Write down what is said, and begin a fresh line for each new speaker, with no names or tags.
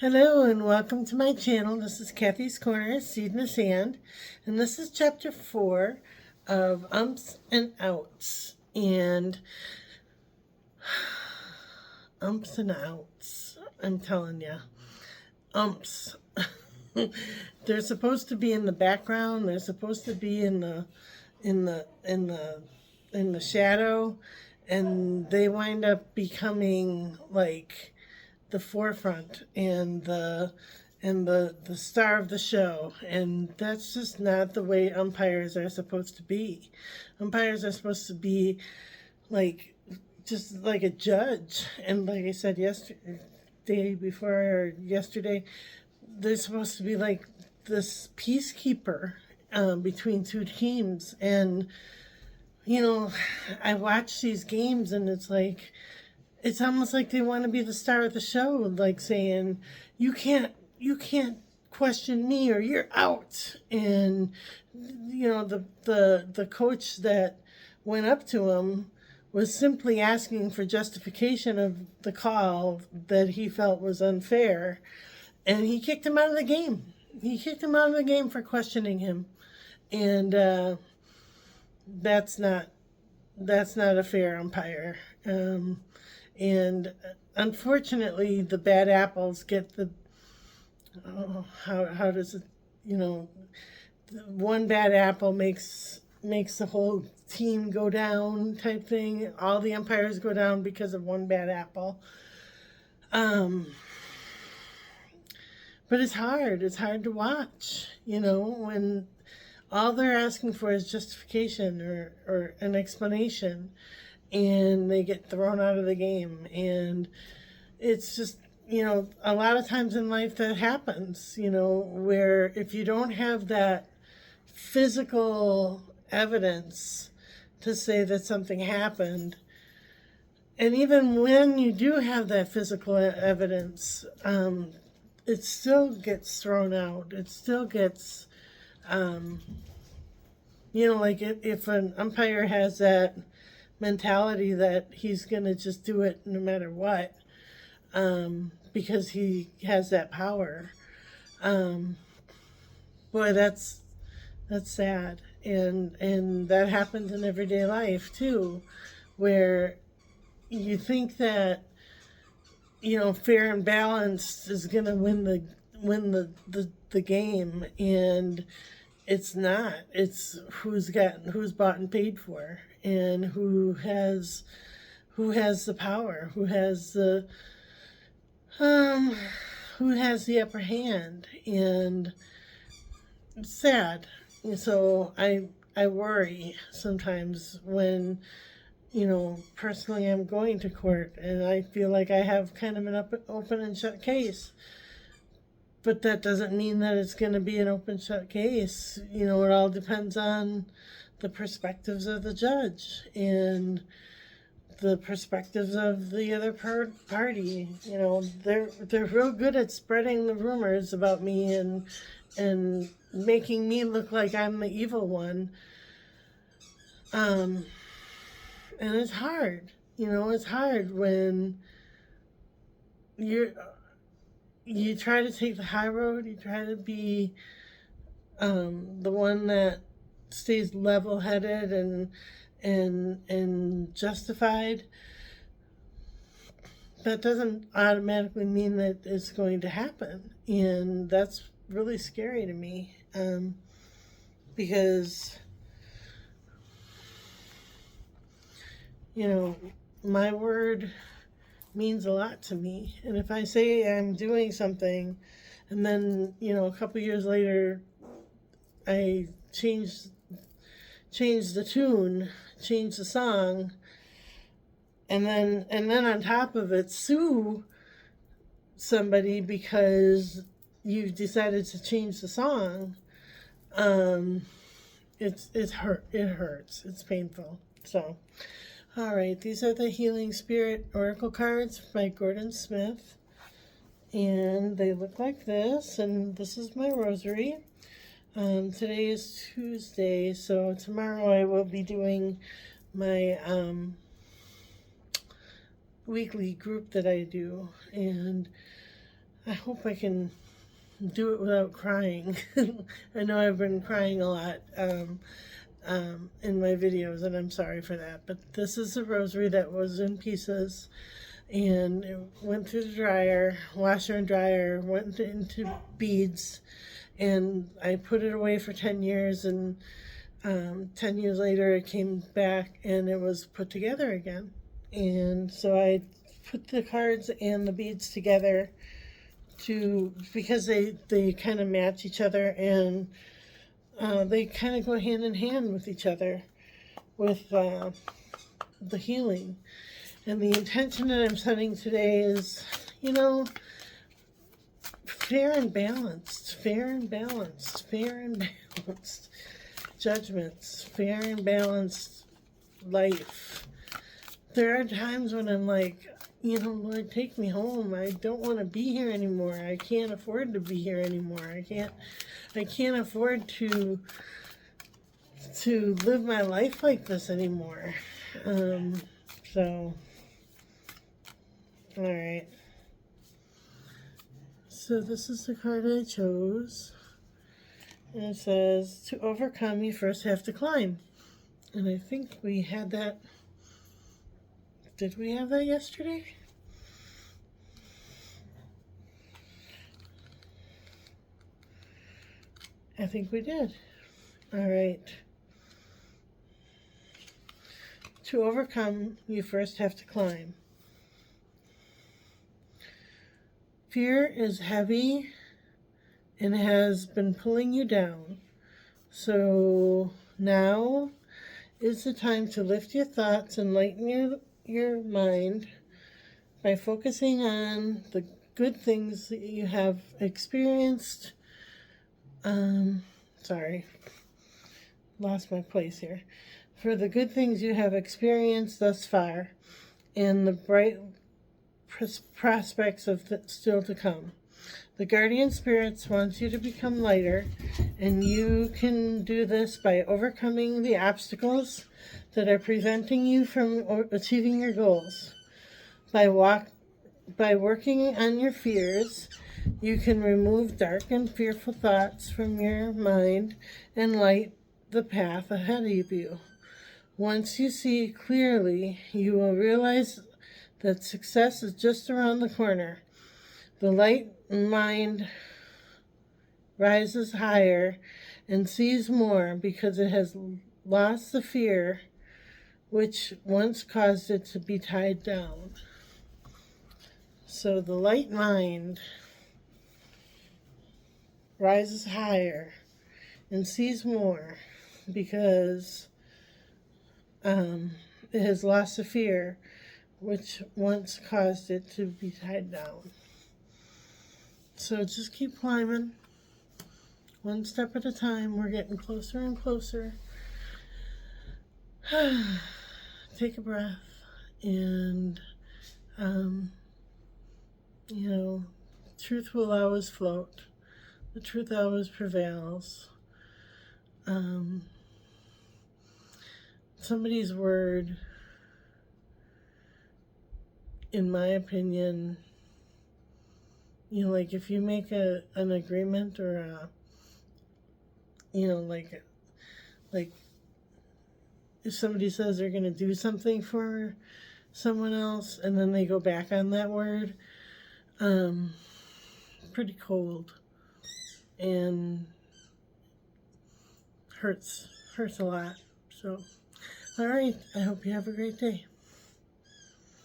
Hello and welcome to my channel. This is Kathy's Corner, Seed in the Sand, and this is chapter 4 of Umps and Outs. And umps and outs, I'm telling ya. Umps. They're supposed to be in the background. They're supposed to be in the shadow, and they wind up becoming like the forefront and the star of the show, and that's just not the way umpires are supposed to be. Umpires are supposed to be like just like a judge, and like I said yesterday, they're supposed to be like this peacekeeper between two teams. And I watch these games and it's almost like they want to be the star of the show, like saying, you can't question me or you're out. And the coach that went up to him was simply asking for justification of the call that he felt was unfair, and he kicked him out of the game. He kicked him out of the game for questioning him, and that's not a fair umpire. And unfortunately, the bad apples get the how does it one bad apple makes the whole team go down type thing. All the umpires go down because of one bad apple. But it's hard to watch, when all they're asking for is justification or an explanation, and they get thrown out of the game. And it's just, a lot of times in life that happens, where if you don't have that physical evidence to say that something happened, and even when you do have that physical evidence, it still gets thrown out. It still gets, like if an umpire has that mentality that he's going to just do it no matter what, because he has that power. Boy, that's sad. And that happens in everyday life too, where you think that fair and balanced is going to win the game, and it's not. It's who's bought and paid for, and who has the power, who has the upper hand. And it's sad. So I worry sometimes when personally I'm going to court and I feel like I have kind of an open and shut case. But that doesn't mean that it's going to be an open shut case. It all depends on the perspectives of the judge and the perspectives of the other party. They're real good at spreading the rumors about me and making me look like I'm the evil one. And it's hard. It's hard when you try to take the high road. You try to be the one that stays level-headed and justified. That doesn't automatically mean that it's going to happen, and that's really scary to me, because my word means a lot to me. And if I say I'm doing something, and then a couple years later I change the tune, change the song, and then on top of it sue somebody because you've decided to change the song, it hurts. It's painful. So all right, these are the Healing Spirit Oracle cards by Gordon Smith, and they look like this, and this is my rosary. Today is Tuesday, so tomorrow I will be doing my weekly group that I do, and I hope I can do it without crying. I know I've been crying a lot in my videos, and I'm sorry for that. But this is a rosary that was in pieces, and it went through the dryer, washer and dryer, went into beads, and I put it away for 10 years, and 10 years later it came back and it was put together again. And so I put the cards and the beads together because they kind of match each other, and they kind of go hand in hand with each other with the healing. And the intention that I'm setting today is, fair and balanced, fair and balanced, fair and balanced judgments, fair and balanced life. There are times when I'm like, Lord, take me home. I don't want to be here anymore. I can't afford to be here anymore. I can't afford to live my life like this anymore. So, all right. So this is the card I chose. And it says, to overcome, you first have to climb. And I think we had that. Did we have that yesterday? I think we did. All right. To overcome, you first have to climb. Fear is heavy and has been pulling you down. So now is the time to lift your thoughts and lighten your mind by focusing on the good things that you have experienced. Sorry, lost my place here. For the good things you have experienced thus far and the bright prospects of still to come. The guardian spirits wants you to become lighter, and you can do this by overcoming the obstacles that are preventing you from achieving your goals. By working on your fears, you can remove dark and fearful thoughts from your mind and light the path ahead of you. Once you see clearly, you will realize that success is just around the corner. The light mind rises higher and sees more because it has lost the fear which once caused it to be tied down. So the light mind rises higher and sees more because it has lost the fear which once caused it to be tied down. So just keep climbing, one step at a time. We're getting closer and closer. Take a breath, and truth will always float. The truth always prevails. Somebody's word, in my opinion, like if you make an agreement or like if somebody says they're going to do something for someone else and then they go back on that word, pretty cold and hurts a lot. So, all right, I hope you have a great day.